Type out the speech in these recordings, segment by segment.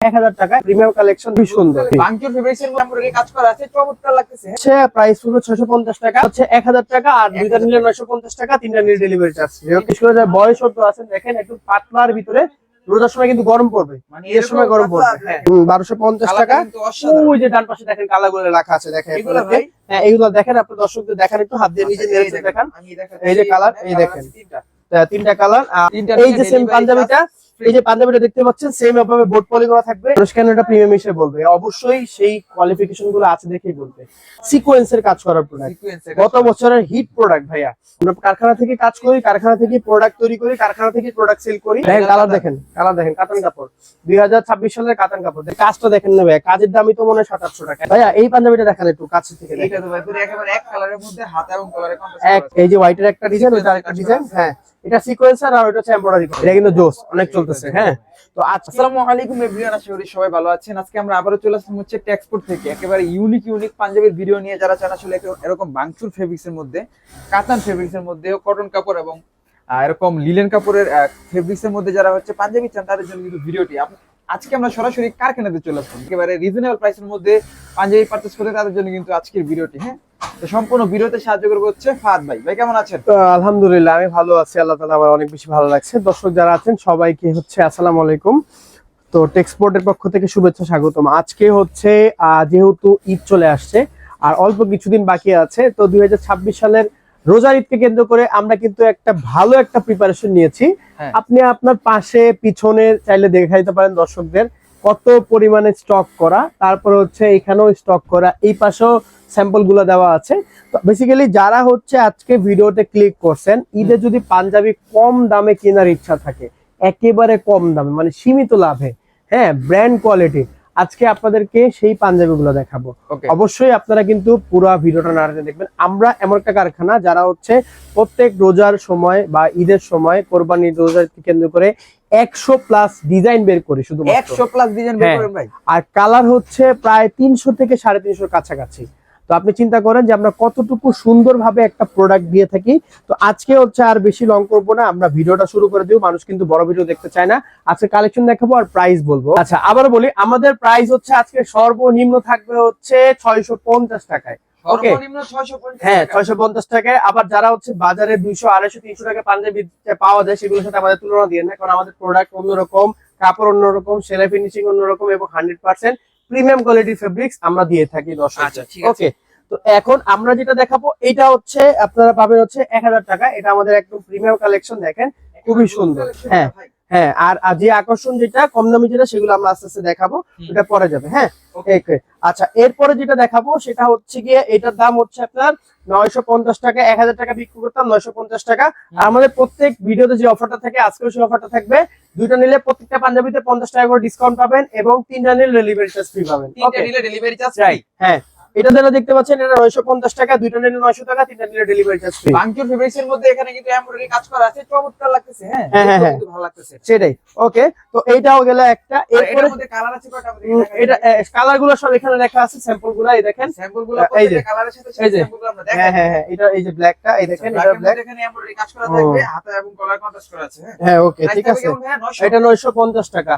1000 টাকায় premium collection, খুব সুন্দর বাংচুর ফেব্রিক্স এর মধ্যে কাজ করা আছে, চমৎকার লাগতেছে। হচ্ছে প্রাইস হলো 650 টাকা, হচ্ছে 1000 টাকা, আর দুইটা নিলে 950 টাকা, তিনটা নিলে ডেলিভারি চার্জ। বিশেষ করে যারা বয়স হতো আছেন, দেখেন একটু পাতলার ভিতরে রোজার সময় কিন্তু গরম পড়বে, মানে এর সময় গরম পড়বে। হ্যাঁ 1250 টাকা। ওই যে ডান পাশে দেখেন কালারগুলো রাখা আছে, দেখেন হ্যাঁ এইগুলো দেখেন, আপনি দর্শকদের দেখেন একটু হাত দিয়ে নিজে নেড়ে দেখেন। এই যে কালার, এই দেখেন তিনটা কালার। এই যে সেম পাঞ্জাবিটা, এই যে পাঞ্জাবিটা দেখতে পাচ্ছেন সেম ভাবে বোর্ড পলি করা থাকবে। কেন এটা প্রিমিয়াম হিসেবে বলবে, অবশ্যই সেই কোয়ালিফিকেশন গুলো আছে দেখেই বলবে। সিকোয়েন্সের কাজ করার প্রোডাক্ট, গত বছরের হিট প্রোডাক্ট ভাইয়া। আমরা কারখানা থেকে কাজ করি, কারখানা থেকে প্রোডাক্ট তৈরি করি, কারখানা থেকে প্রোডাক্ট সেল করি। দেখেন কালার, দেখেন কালার, দেখেন কাতান কাপড়, 2026 সালের কাতান কাপড়। কাজটা দেখেন না ভাইয়া, কাজের দামই তো মনে হয় 700-800 টাকা। ভাইয়া এই পাঞ্জাবিটা দেখেন একটু কাছে থেকে। এটা তো ভাই পুরো একেবারে এক কালারের মধ্যে হাতা এবং কলারে এক, এই যে হোয়াইটের একটা ডিজাইন, ওটা আরেকটা ডিজাইন। হ্যাঁ এটা সিকোয়েন্সার আর ওটা হচ্ছে এমব্রয়ডারি। এটা কিন্তু জোস অনেক চলতেছে। হ্যাঁ তো আসসালামু আলাইকুম এভরিওয়ান, আশা করি সবাই ভালো আছেন। আজকে আমরা আবারো চলে আসলাম হচ্ছে টেক্সপোর্ট থেকে একেবারে ইউনিক পাঞ্জাবির ভিডিও নিয়ে। যারা চান আসলে এরকম বাংচুর ফেব্রিক্স এর মধ্যে, কাতান ফেব্রিক্স এর মধ্যে, কটন কাপড় এবং এরকম লিলেন কাপড়ের ফেব্রিক্স এর মধ্যে যারা হচ্ছে পাঞ্জাবি চান, তাদের জন্য কিন্তু ভিডিওটি। আজকে আমরা সরাসরি কারখানাতে চলে আসলাম, একেবারে রিজনেবল প্রাইসের মধ্যে পাঞ্জাবি পারচেজ করতে, তাদের জন্য কিন্তু আজকের ভিডিওটি। হ্যাঁ তো সম্পূর্ণ ভিডিওতে সাহায্য করবো হচ্ছে ফাহাদ ভাই। ভাই কেমন আছেন? আলহামদুলিল্লাহ আমি ভালো আছি, আল্লাহ তাআলা আমার অনেক বেশি ভালো লাগছে। দর্শক যারা আছেন সবাইকে হচ্ছে আসসালামু আলাইকুম। তো টেক্সপোর্টের পক্ষ থেকে শুভেচ্ছা স্বাগতম। আজকে হচ্ছে যেহেতু ঈদ চলে আসছে আর অল্প কিছুদিন বাকি আছে, তো 2026 সালের রোজার ঈদকে কেন্দ্র করে আমরা কিন্তু একটা ভালো একটা প্রিপারেশন নিয়েছি। আপনি আপনার পাশে পিছনে চাইলে দেখাইতে পারেন দর্শকদের কত পরিমাণে স্টক করা, তারপরে হচ্ছে এখানেও স্টক করা, এই পাশেও স্যাম্পল গুলো দেওয়া আছে। তো বেসিক্যালি যারা হচ্ছে আজকে ভিডিওতে ক্লিক করছেন, ঈদে যদি পাঞ্জাবি কম দামে কেনার ইচ্ছা থাকে, একেবারে কম দামে মানে সীমিত লাভে, হ্যাঁ ব্র্যান্ড কোয়ালিটি, আজকে আপনাদেরকে সেই পাঞ্জাবি গুলো দেখাবো। অবশ্যই আপনারা কিন্তু পুরো ভিডিওটা না দেখবেন। আমরা এমন একটা কারখানা যারা হচ্ছে প্রত্যেক রোজার সময় বা ঈদের সময়, কোরবানি রোজার কেন্দ্র করে 100+ ডিজাইন বের করি, শুধু 100+ ডিজাইন বের করেন ভাই। আর কালার হচ্ছে প্রায় 300 থেকে 350 কাছাকাছি। তো আপনি চিন্তা করেন যে আমরা কতটুকু সুন্দরভাবে একটা প্রোডাক্ট দিয়ে থাকি। তো আজকে হচ্ছে আর বেশি লং করবো না, আমরা ভিডিওটা শুরু করে দিব। মানুষ কিন্তু বড় ভিডিও দেখতে চায় না, আজকে কালেকশন দেখাবো আর প্রাইস বলবো। আচ্ছা আবার বলি, আমাদের প্রাইস হচ্ছে আজকে সর্বনিম্ন থাকবে হচ্ছে 650 টাকায়। ওকে হ্যাঁ 650 টাকায়। আবার যারা হচ্ছে বাজারে 200, 250, 300 টাকা পাঞ্জাবি পাওয়া যায়, সেগুলোর সাথে আমাদের তুলনা দিয়ে না, কারণ আমাদের প্রোডাক্ট অন্যরকম, কাপড় অন্যরকম, সেলাই ফিনিশিং অন্যরকম এবং 100% প্রিমিয়াম কোয়ালিটির ফেব্রিক্স আমরা দিয়ে থাকি দর্শক। ওকে তো এখন আমরা যেটা দেখাবো এটা হচ্ছে আপনারা পাবেন হচ্ছে 1000 টাকা। এটা আমাদের একদম প্রিমিয়াম কালেকশন, দেখেন খুবই সুন্দর। হ্যাঁ হ্যাঁ আর যে আকর্ষণ যেটা কম দামি যেটা, সেগুলো আমরা আস্তে আস্তে দেখাবো, এটা পরে যাবে। হ্যাঁ আচ্ছা এরপরে যেটা দেখাবো সেটা হচ্ছে গিয়ে, এটার দাম হচ্ছে আপনার 950 টাকা। 1000 টাকা বিক্রি করতাম, 950 টাকা। আর আমাদের প্রত্যেক ভিডিওতে যে অফারটা থাকে, আজকেও সেই অফারটা থাকবে। দুইটা নিলে প্রত্যেকটা পাঞ্জাবিতে 50 টাকা করে ডিসকাউন্ট পাবেন এবং তিনটা নিলে ডেলিভারি চার্জ ফ্রি পাবেন। তিনটা নিলে ডেলিভারি চার্জ ফ্রি। হ্যাঁ এটা যারা দেখতে পাচ্ছেন, এটা 950 টাকা, দুইটা নিলে 900 টাকা, তিনটা নিলে ডেলিভারি চার্জ ফ্রি। বাংচুর ফেব্রিক্স এর মধ্যে এখানে কিন্তু এমব্রয়ডারি কাজ করা আছে, চমৎকার লাগতেছে। হ্যাঁ কিন্তু ভালো লাগতেছে সেটাই। ওকে তো এইটাও গেল একটা। এর মধ্যে কালার আছে কয়টা? এটা কালারগুলো সব এখানে লেখা আছে, স্যাম্পলগুলো এই দেখেন, স্যাম্পলগুলো প্রত্যেকটা কালারের সাথে স্যাম্পলগুলো আমরা দেখাই। হ্যাঁ এটা এই যে ব্ল্যাকটা, এই দেখেন এটা ব্ল্যাক, এখানে এমব্রয়ডারি কাজ করা থাকবে, হাতা এবং কলার কন্ট্রাস্ট করা আছে। হ্যাঁ ওকে ঠিক আছে। এটা 950 টাকা,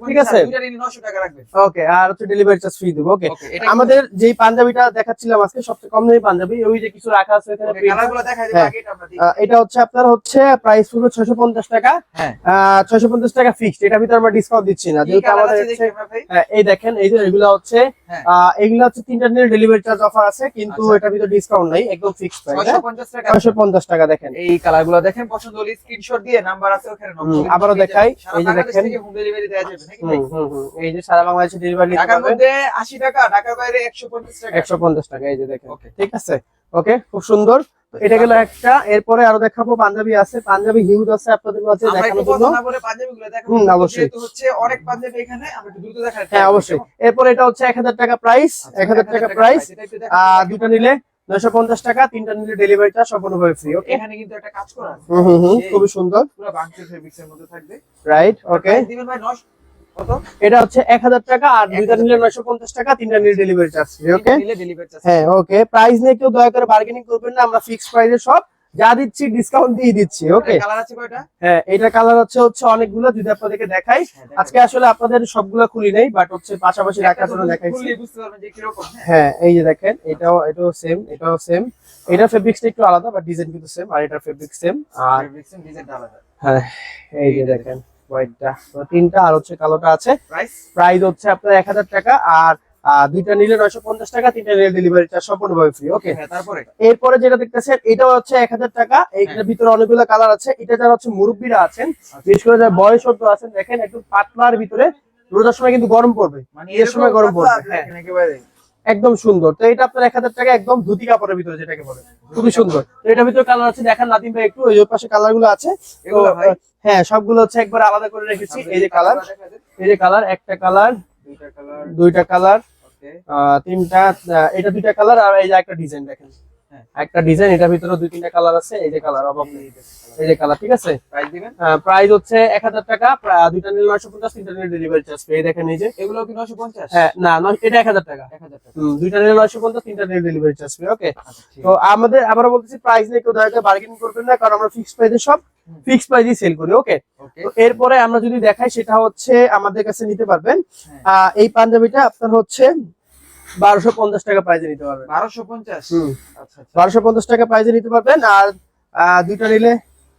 ঠিক আছে। দুইটা নিলে 900 টাকা রাখবেন। ওকে আর হচ্ছে ডেলিভারি চার্জ ফ্রি দেব। ওকে আমাদের যেই পাঞ্জাবিটা দেখাচ্ছিলাম আজকে, সবচেয়ে কম দামি পাঞ্জাবি, ওই যে কিছু রাখা আছে এখানে, কালারগুলো দেখাই দেব আগে। এটা আমরা দেখি, এটা হচ্ছে আপনার হচ্ছে প্রাইস পুরো 650 টাকা। হ্যাঁ 650 টাকা ফিক্সড, এটার ভিতরে আমরা ডিসকাউন্ট দিচ্ছি না, যেহেতু আমাদের হচ্ছে এই দেখেন, এই যে এগুলা হচ্ছে এগুলা হচ্ছে তিনটা নিয়ে ডেলিভারি চার্জ অফার আছে, কিন্তু এটার ভিতরে ডিসকাউন্ট নাই, একদম ফিক্সড প্রাইস 650 টাকা। 650 টাকা। দেখেন এই কালারগুলো দেখেন, পছন্দ হলে স্ক্রিনশট দিয়ে নাম্বার আছে ওখানে নক। আবারো দেখাই, এই যে দেখেন হোম ডেলিভারি দেয়া যাবে নাকি ভাই? এই যে সারা বাংলাদেশে ডেলিভারি দিতে ঢাকার পারবেন। মধ্যে 80 টাকা, ঢাকার বাইরে 150 টাকা। 150 টাকা, এই যে দেখেন। ঠিক আছে ওকে খুব সুন্দর। তো এটা গেল একটা। এরপরে আরো দেখাবো পাঞ্জাবি আছে, পাঞ্জাবি হিউজ আছে আপনাদের কাছে দেখানোর জন্য। আমরা পরে পাঞ্জাবিগুলো দেখাবো, অবশ্যই যেহেতু হচ্ছে অনেক পাঞ্জাবি এখানে, আমরা একটু দ্রুত দেখাই। হ্যাঁ অবশ্যই। এরপরে এটা হচ্ছে 1000 টাকা প্রাইস, 1000 টাকা প্রাইস। দুটো নিলে 950 টাকা, তিনটা নিলে ডেলিভারি চার্জ সম্পূর্ণভাবে ফ্রি। ওকে এখানে কিন্তু একটা কাজ করা আছে, খুবই সুন্দর, পুরো বাংচুর ফেব্রিক্স এর মধ্যে থাকবে। রাইট ওকে দিবেন ভাই 9 কত? এটা হচ্ছে 1000 টাকা, আর দুইটা নিলে 950 টাকা, তিনটা নিলে ডেলিভারি চার্জ ফ্রি। ওকে নিলে ডেলিভারি চার্জ। হ্যাঁ ওকে প্রাইস নিয়ে কেউ দয়া করে বার্গেনিং করবেন না, আমরা ফিক্সড প্রাইসে সব যা দিচ্ছি ডিসকাউন্ট দিয়ে দিচ্ছি। ওকে, কালার আছে কয়টা? হ্যাঁ, এটা কালার হচ্ছে অনেকগুলো, যদি আপনাদেরকে দেখাই। আজকে আসলে আপনাদের সবগুলো খুলি নাই, বাট হচ্ছে পাশাপাশি রাখার জন্য দেখাইছি। বুঝতে পারবেন যে কিরকম। হ্যাঁ, এই যে দেখেন, এটাও সেম, এটাও সেম। এটা ফেব্রিক্সটা একটু আলাদা, বাট ডিজাইন কিন্তু সেম, আর এটা ফেব্রিক সেম। আর ডিজাইনটা আলাদা। হ্যাঁ, এই যে দেখেন হোয়াইটটা, তো তিনটা, আর হচ্ছে কালোটা আছে। প্রাইস হচ্ছে আপনার 1000 টাকা, আর দুইটা নিলে 950 টাকা, তিনটা নিলে ডেলিভারি চার্জ সম্পূর্ণভাবে ফ্রি। ওকে, তারপরে এরপরে যেটা দেখতেছেন এটাও হচ্ছে 1000 টাকা। এইটার ভিতরে অনেকগুলো কালার আছে। এটা যারা হচ্ছে মুরব্বীরা আছেন, বিশেষ করে যারা বয়সত্ব আছেন, দেখেন একটু পাতলার ভিতরে, রোজার সময় কিন্তু গরম পড়বে, মানে এর সময় গরম পড়বে। হ্যাঁ, একেবারে একদম সুন্দর। তো এটা আপনার 1000 টাকা, একদম ধুতি কাপড়ের ভিতরে, যেটাকে বলে খুবই সুন্দর। তো এটার ভিতরে কালার আছে, দেখেন নাদিম ভাই একটু ওই পাশে কালার গুলো আছে। এগুলো ভাই হ্যাঁ, সবগুলো হচ্ছে একবার আলাদা করে রেখেছি। এই যে কালার, এই যে কালার, একটা কালার, দুইটা কালার, তিনটা, এটা দুইটা কালার, আর এই যে একটা ডিজাইন দেখেন, একটা ডিজাইন, এটার ভিতরে দুই তিনটা কালার আছে। এই যে কালার, অভাব নেই, এই যে কালার। ঠিক আছে, প্রাইস দিবেন? প্রাইস হচ্ছে 1000 টাকা, দুইটা নিলে 950, তিনটা নিলে ডেলিভারি চার্জ ফ্রি। এই দেখেন, এই যে এগুলো কি 950? হ্যাঁ, না, এটা 1000 টাকা। 1000 টাকা। দুইটা নিলে 950, তিনটা নিলে ডেলিভারি চার্জ ফ্রি। ওকে, তো আমাদের আবারও বলতেছি, প্রাইস নিয়ে কেউ দয়া করে বার্গেনিং করবেন না, কারণ আমরা ফিক্সড প্রাইসে সব ফিক্সড প্রাইসে সেল করি। ওকে, তো এরপরে আমরা যদি দেখাই, সেটা হচ্ছে আমাদের কাছে নিতে পারবেন এই পাঞ্জাবিটা আপনার হচ্ছে 1250 টাকা প্রাইসে নিতে পারবেন। 1250? আচ্ছা, 1250 টাকা প্রাইসে নিতে পারবেন। আর দুইটা নিলে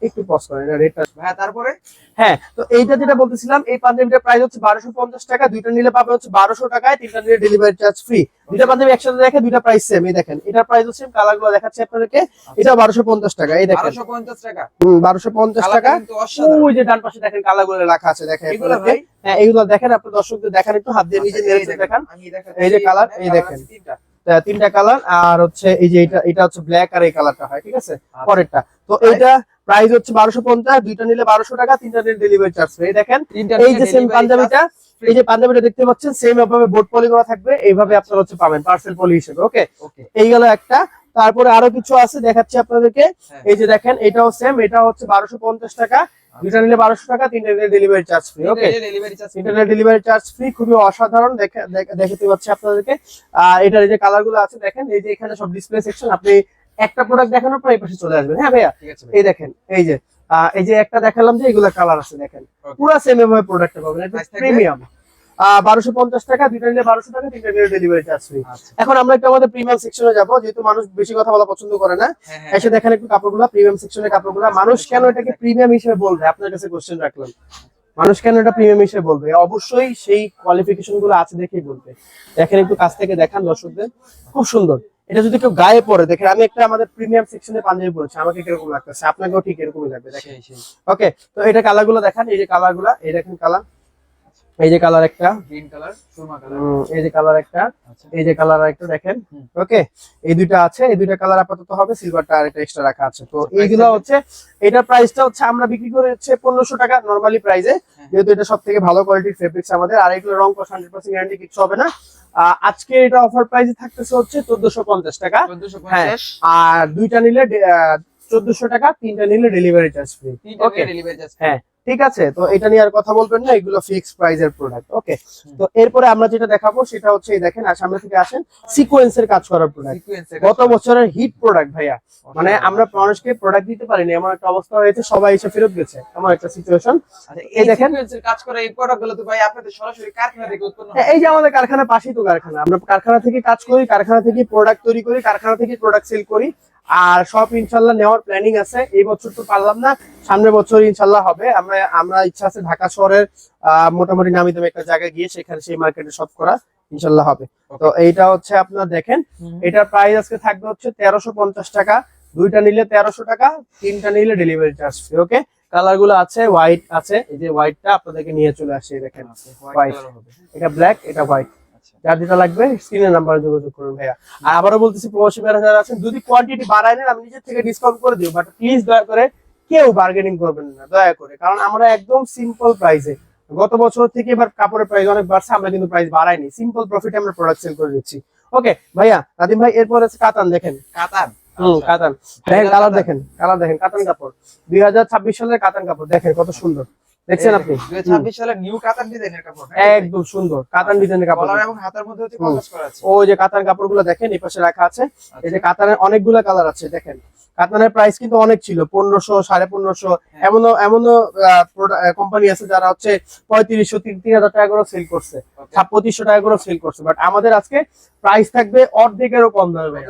একটু পজ করেন, এটা রেটটা। হ্যাঁ, তারপরে হ্যাঁ, তো এইটা যেটা বলতেছিলাম, এই পাঞ্জাবিটার প্রাইস হচ্ছে 1250 টাকা, দুইটা নিলে পাবে হচ্ছে 1200 টাকায়, তিনটা নিলে ডেলিভারি চার্জ ফ্রি। দুইটা পাঞ্জাবি একসাথে দেখে দুইটা প্রাইস সেম। এই দেখেন, এটার প্রাইস হচ্ছে, কালার গুলো দেখাচ্ছি আপনাদেরকে, এটা 1250 টাকা। এই দেখেন, 1250 টাকা। 1250 টাকা। ওই যে ডান পাশে দেখেন কালার গুলো রাখা আছে, দেখেন এগুলো। হ্যাঁ, এইগুলো দেখেন, আপনার দর্শকদের দেখান, একটু হাত দিয়ে নিজে নেড়ে দেখান। এই যে কালার, এই দেখেন তিনটা কালার, আর হচ্ছে এই যে এটা হচ্ছে ব্ল্যাক, আর এই কালারটা হয়। ঠিক আছে, পরেরটা। তো এইটা প্রাইস হচ্ছে 1250, দুইটা নিলে 1200 টাকা, তিনটা নিলে ডেলিভারি চার্জ ফ্রি। দেখেন, এই যে সেম পাঞ্জাবিটা, এই যে পাঞ্জাবিটা দেখতে পাচ্ছেন, সেম ভাবে বোর্ড পলি করা থাকবে, এইভাবে আপনারা হচ্ছে পাবেন পার্সেল পলি হিসেবে। ওকে, এই গেল একটা। তারপরে আরো কিছু আছে, দেখাচ্ছি আপনাদেরকে। এই যে দেখেন, এটাও সেম, এটা হচ্ছে 1250 টাকা, দুইটা নিলে 1200 টাকা, তিনটা নিলে ডেলিভারি চার্জ ফ্রি। ওকে, তিনটা নিলে ডেলিভারি চার্জ ফ্রি। খুবই অসাধারণ, দেখাতে পাচ্ছি আপনাদেরকে। আর এটার এই যে কালার গুলো আছে, দেখেন, এই যে এখানে সব ডিসপ্লে সেকশন, আপনি একটা প্রোডাক্ট দেখানোর পর এই পাশে চলে আসবেন। হ্যাঁ ভাইয়া, এই দেখেন, এই যে একটা দেখালাম, যে এগুলা কালার আছে, দেখেন পুরো সেম ভাবে প্রোডাক্টটা পাবেন, এটা প্রিমিয়াম। 1250 টাকা, দুইটা নিলে 1200 টাকা, তিনটা নিলে ডেলিভারি চার্জ ফ্রি। এখন আমরা একটু আমাদের প্রিমিয়াম সেকশনে যাব, যেহেতু মানুষ বেশি কথা বলা পছন্দ করে না। এসে দেখেন একটু কাপড়গুলো, প্রিমিয়াম সেকশনের কাপড়গুলো। মানুষ কেন এটাকে প্রিমিয়াম হিসেবে বলবে, আপনার কাছে কোশ্চেন রাখলাম, মানুষ কেন এটা প্রিমিয়াম হিসেবে বলবে? অবশ্যই সেই কোয়ালিফিকেশন গুলো আছে দেখেই বলবে। দেখেন, একটু কাছ থেকে দেখান দর্শকদের, খুব সুন্দর। এটা যদি কেউ গায়ে পরে, দেখেন আমি একটা আমাদের প্রিমিয়াম সেকশনে পাঞ্জাবি পরেছি, আমাকে কিরকম লাগতেছে, আপনাকেও ঠিক এরকমই লাগবে। দেখেন, ওকে, তো এটা কালার গুলো দেখান, এই যে কালার গুলা, এই দেখেন কালার, এই যে কালার একটা, গ্রিন কালার, সুরমা কালার, এই যে কালার একটা, এই যে কালার একটা, দেখেন। ওকে, এই দুইটা আছে, এই দুইটা কালার আপাতত হবে, সিলভারটা আর একটা এক্সট্রা রাখা আছে। তো এইগুলো হচ্ছে, এটার প্রাইসটা হচ্ছে আমরা বিক্রি করে হচ্ছে 1500 টাকা নরমালি প্রাইসে, যেহেতু এটা সবথেকে ভালো কোয়ালিটির ফেব্রিক্স আমাদের। আর এগুলো রং কস 100% গ্যারান্টি, কিছু হবে না। আজকে এটা অফার প্রাইসে থাকতেছে হচ্ছে 1450 টাকা। হ্যাঁ, আর দুইটা নিলে 1400 টাকা, তিনটা নিলে ডেলিভারি চার্জ ফ্রি। ওকে, হ্যাঁ, ঠিক আছে। তো এটা নিয়ে আর কথা বলবেন না, এগুলো ফিক্স প্রাইসের প্রোডাক্ট। ওকে, তো এরপরে আমরা যেটা দেখাবো সেটা হচ্ছে, এই দেখেন, আর সামনে থেকে আসেন, সিকোয়েন্সের কাজ করার প্রোডাক্ট, গত বছরের হিট প্রোডাক্ট ভাইয়া। মানে আমরা মানুষকে প্রোডাক্ট দিতে পারিনি, এমন একটা অবস্থা হয়েছে, সবাই এসে ফেরত গেছে, এমন একটা সিচুয়েশন। এই দেখেন, কাজ করা এই প্রোডাক্টগুলো তো ভাই আপনাদের সরাসরি কারখানা থেকে উৎপন্ন হয়। এই যে আমাদের কারখানার পাশেই তো কারখানা, আমরা কারখানা থেকে কাজ করি, কারখানা থেকে প্রোডাক্ট তৈরি করি, কারখানা থেকে প্রোডাক্ট সেল করি। আর সব ইনশাল্লাহ নেওয়ার প্ল্যানিং আছে। এই বছর তো পারলাম না, সামনের বছর ইনশাল্লাহ হবে। আমরা ইচ্ছা আছে ঢাকা শহরের মোটামুটি নামি দামি একটা জায়গায় গিয়ে সেখানে সেই মার্কেটে সব করা ইনশাল্লাহ হবে। তো এইটা হচ্ছে আপনার দেখেন, এটার প্রাইস আজকে থাকবে হচ্ছে 1350 টাকা, দুইটা নিলে 1300 টাকা, তিনটা নিলে ডেলিভারি চার্জ ফ্রি। ওকে, কালার গুলো আছে, হোয়াইট আছে, এই যে হোয়াইটটা আপনাদেরকে নিয়ে চলে আসছে, দেখেন হোয়াইট, এটা ব্ল্যাক, এটা হোয়াইট। যার যেটা লাগবে স্ক্রিনের নাম্বারে যোগাযোগ করুন ভাইয়া। আর আবারও বলতেছি, প্রবাসী ভাইরা যারা আছেন, যদি কোয়ান্টিটি বাড়ায় নেন আমি নিজের থেকে ডিসকাউন্ট করে দিই, বাট প্লিজ দয়া করে কেউ বার্গেনিং করবেন না, দয়া করে, কারণ আমরা একদম সিম্পল প্রাইসে, গত বছর থেকে এবার কাপড়ের প্রাইস অনেক বাড়ছে, আমরা কিন্তু প্রাইস বাড়াইনি, সিম্পল প্রফিটে আমরা প্রোডাক্ট সেল করে দিচ্ছি। ওকে ভাইয়া, নাদিম ভাই, এরপর আছে কাতান, দেখেন কাতান, কাতান দেখেন, কালার দেখেন, কাতান কাপড় 2026 সালের কাতান কাপড়, দেখেন কত সুন্দর, দেখছেন আপনি 2026 সালের নিউ কাতান ডিজাইনের কাপড়, একদম সুন্দর কাতান ডিজাইনের কাপড়, কলার এবং হাতার মধ্যে হচ্ছে কনভার্স করা আছে। ওই যে কাতান কাপড়গুলো দেখেন, এই পাশে রাখা আছে, এই যে কাতানের অনেকগুলো কালার আছে, দেখেন কাতানের প্রাইস কিন্তু অনেক ছিল, 1500, 1550, এমনও কোম্পানি আছে যারা হচ্ছে 3500, 3000 টাকা করে সেল করছে, 2500 টাকা করে সেল করছে। বাট আমাদের আজকে প্রাইস থাকবে অর্ধেকেরও কম দামে ভাই,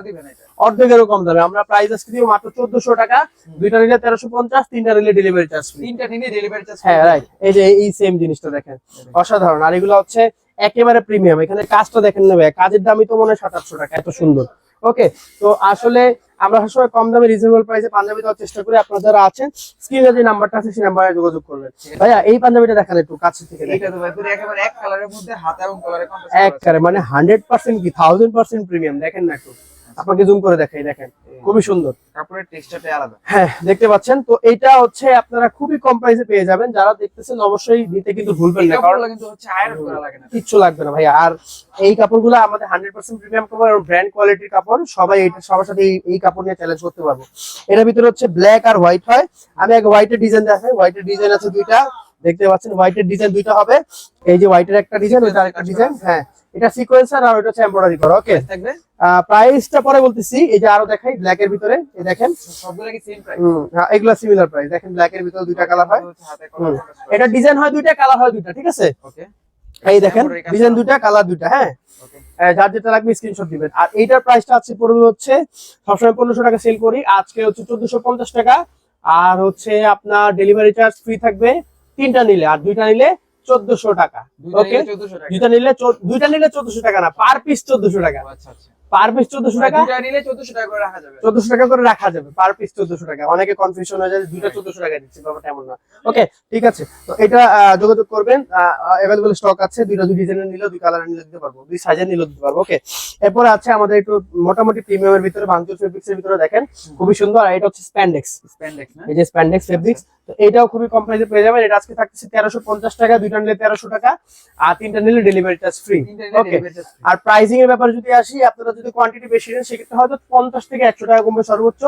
অর্ধেকেরও কম দামে। আমরা প্রাইস আজকে দিব মাত্র 1400 টাকা, দুইটা নিলে 1350, তিনটা নিলে ডেলিভারি চার্জ ফ্রি। তিনটা নিলে ডেলিভারি চার্জ, হ্যাঁ রাইট। এই যে এই সেম জিনিসটা দেখেন, অসাধারণ। আর এগুলো হচ্ছে একেবারে প্রিমিয়াম। এখানে কাজটা দেখেন না ভাই, কাজের দামই তো মনে হয় 700-800 টাকা, এত সুন্দর। ওকে, তো আসলে আমরা সবসময় কম দামে রিজনেবল প্রাইসে পাঞ্জাবি দেওয়ার চেষ্টা করি। আপনারা যারা আছেন স্ক্রিনে যে নাম্বারটা আছে সেই নাম্বারে যোগাযোগ করবেন। ভাইয়া এই পাঞ্জাবিটা দেখান একটু কাছে থেকে। এটা তো ভাই পুরো একেবারে এক কালারের মধ্যে, হাতে এবং কালারে কন্ট্রাস্ট একবারে মানে 100% কি 1000% প্রিমিয়াম। দেখেন না একটু, আপনাকে জুম করে দেখাই, দেখেন খুবই সুন্দর, কাপড়ের টেক্সচারটাই আলাদা। হ্যাঁ দেখতে পাচ্ছেন। তো এটা হচ্ছে আপনারা খুবই কম প্রাইসে পেয়ে যাবেন। যারা দেখতেছেন অবশ্যই নিতে কিন্তু ভুলবেন না, কারণ কাপড়গুলো কিন্তু হচ্ছে আয়রন করা লাগে না, কিচ্ছু লাগবে না ভাই। আর এই কাপড়গুলো আমাদের 100% প্রিমিয়াম কাপড় এবং ব্র্যান্ড কোয়ালিটির কাপড়। সবাই এটা সবার সাথে এই কাপড় নিয়ে চ্যালেঞ্জ করতে পারবো। এর ভিতরে হচ্ছে ব্ল্যাক আর হোয়াইট হয়। আমি এক হোয়াইটের ডিজাইন দেখাই। হোয়াইটের ডিজাইন আছে দুইটা, দেখতে পাচ্ছেন হোয়াইটের ডিজাইন দুইটা হবে। এই যে হোয়াইটের একটা ডিজাইন, ওইটা আরেকটা ডিজাইন। হ্যাঁ, এটা সিকোয়েন্সার আর ওইটা হচ্ছে এমব্রয়ডারি করা। ওকে, থাকবে প্রাইসটা পরে বলতেছি। এই যে আরো দেখাই ব্ল্যাক এর ভিতরে, এই দেখেন সবগুলো কি সেম প্রাইস? হ্যাঁ এগুলা সিমিলার প্রাইস। দেখেন ব্ল্যাক এর ভিতরে দুইটা কালার হয়, হাতে করা এটা ডিজাইন হয় দুইটা, কালার হয় দুইটা, ঠিক আছে? ওকে, এই দেখেন ডিজাইন দুইটা, কালার দুইটা। হ্যাঁ, ওকে, যার যেটা লাগবে স্ক্রিনশট দিবেন। আর এইটার প্রাইসটা আছে পড়বে হচ্ছে, সবসময় 1500 টাকা সেল করি, আজকে হচ্ছে 1450 টাকা। আর হচ্ছে আপনার ডেলিভারি চার্জ ফ্রি থাকবে তিনটা নিলে, আর দুইটা নিলে 1400 টাকা। ওকে, 1400 টাকা। দুইটা নিলে 1400 টাকা না, পার পিস 1400 টাকা, আচ্ছা আচ্ছা, পার পিস 1400 টাকা। দুইটা নিলে 1400 টাকা করে রাখা যাবে। 1400 টাকা করে রাখা যাবে, পার পিস 1400 টাকা। অনেকে কনফিউশন হয়ে যায় দুইটা 1400 টাকা দিচ্ছে, ব্যাপারটা এমন না। ওকে ঠিক আছে, তো এটা যোগাযোগ করবেন। अवेलेबल স্টক আছে, দুইটা দুই ডিজাইনের নিলে, দুই কালারের নিলে দিতে পারবো, দুই সাইজের নিলে দিতে পারবো। ওকে, এরপর আছে আমাদের একটু মোটামুটি প্রিমিয়ামের ভিতরে ভাঙচুর ফেব্রিক্স এর ভিতরে দেখেন খুবই সুন্দর। আর এটা হচ্ছে স্প্যান্ডেক্স, স্প্যান্ডেক্স না, এই যে স্প্যান্ডেক্স ফেব্রিক্স। তো এটাও খুবই কম প্রাইসে পেয়ে যাবেন। এটা আজকে থাকছে 1350 টাকা, দুইটা নিলে 1300 টাকা, আর তিনটা নিলে ডেলিভারি চার্জ ফ্রি। ওকে, আর প্রাইসিং এর ব্যাপারে যদি আসি, আপনারা যদি কোয়ান্টিটি বেশি নেন সেক্ষেত্রে হয়তো 50 থেকে 100 টাকা কমবে সর্বোচ্চ।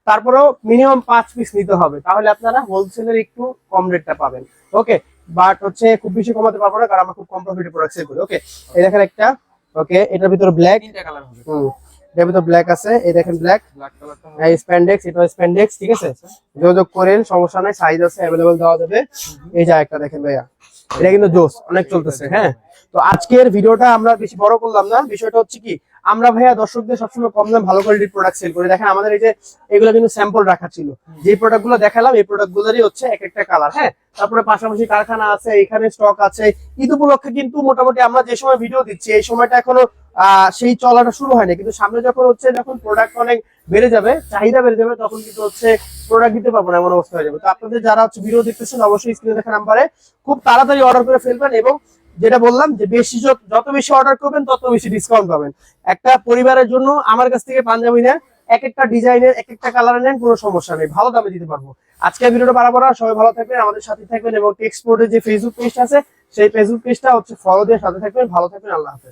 তারপরেও মিনিমাম 5 পিস নিতে হবে, তাহলে আপনারা হোলসেলের একটু কম রেটটা পাবেন। ওকে, বাট হচ্ছে খুব বেশি কমাতে পারবো না, কারণ আমরা খুব কম প্রফিটে প্রোডাক্ট সেল করি। ওকে, এই দেখেন একটা, ওকে এটার ভিতরে ব্ল্যাক, তিনটা কালার হবে। এটার ভিতরে ব্ল্যাক আছে, এই দেখেন ব্ল্যাক, ব্ল্যাক কালারটা হবে। এই স্প্যান্ডেক্স, এটা স্প্যান্ডেক্স, ঠিক আছে? যোগাযোগ করেন, সমস্যা নাই, সাইজ আছে, अवेलेबल দেওয়া যাবে। এই যে একটা দেখেন ভাইয়া, এটা কিন্তু জোস অনেক চলতেছে। হ্যাঁ, তো আজকের ভিডিওটা আমরা বেশি বড় করলাম না। বিষয়টা হচ্ছে কি, আমরা ভাইয়া দর্শকদের সবসময় কম দাম ভালো কোয়ালিটির প্রোডাক্ট সেল করি। দেখেন আমাদের এই যে এগুলো কিন্তু স্যাম্পল রাখা ছিল, যে প্রোডাক্ট গুলো দেখালাম এই প্রোডাক্ট গুলোরই হচ্ছে এক একটা কালার। হ্যাঁ, তারপরে পাশাপাশি কারখানা আছে, এখানে স্টক আছে। ঈদ উপলক্ষে কিন্তু মোটামুটি আমরা যে সময় ভিডিও দিচ্ছি এই সময়টা এখনো সেই চলাটা শুরু হয়নি, কিন্তু সামনে যখন হচ্ছে, যখন প্রোডাক্ট অনেক বেড়ে যাবে, চাহিদা বেড়ে যাবে, তখন কিন্তু হচ্ছে প্রোডাক্ট দিতে পারবো না, এমন অবস্থা হয়ে যাবে। তো আপনাদের যারা হচ্ছে ভিডিও দেখতেছেন অবশ্যই স্ক্রিনে দেখা নাম্বারে খুব তাড়াতাড়ি অর্ডার করে ফেলবেন, এবং যেটা বললাম যে বেশি যত বেশি অর্ডার করবেন তত বেশি ডিসকাউন্ট পাবেন। একটা পরিবারের জন্য আমার কাছ থেকে পাঞ্জাবি নেন, এক একটা ডিজাইনের এক একটা কালার নেন, কোনো সমস্যা নেই, ভালো দামে দিতে পারবো। আজকে ভিডিওটা বাড়াবো না, সবাই ভালো থাকবেন, আমাদের সাথে থাকবেন, এবং টেক্সপোর্টের যে ফেসবুক পেজটা আছে সেই ফেসবুক পেজটা হচ্ছে ফলো দিয়ে সাথে থাকবেন। ভালো থাকবেন, আল্লাহ হাফেজ।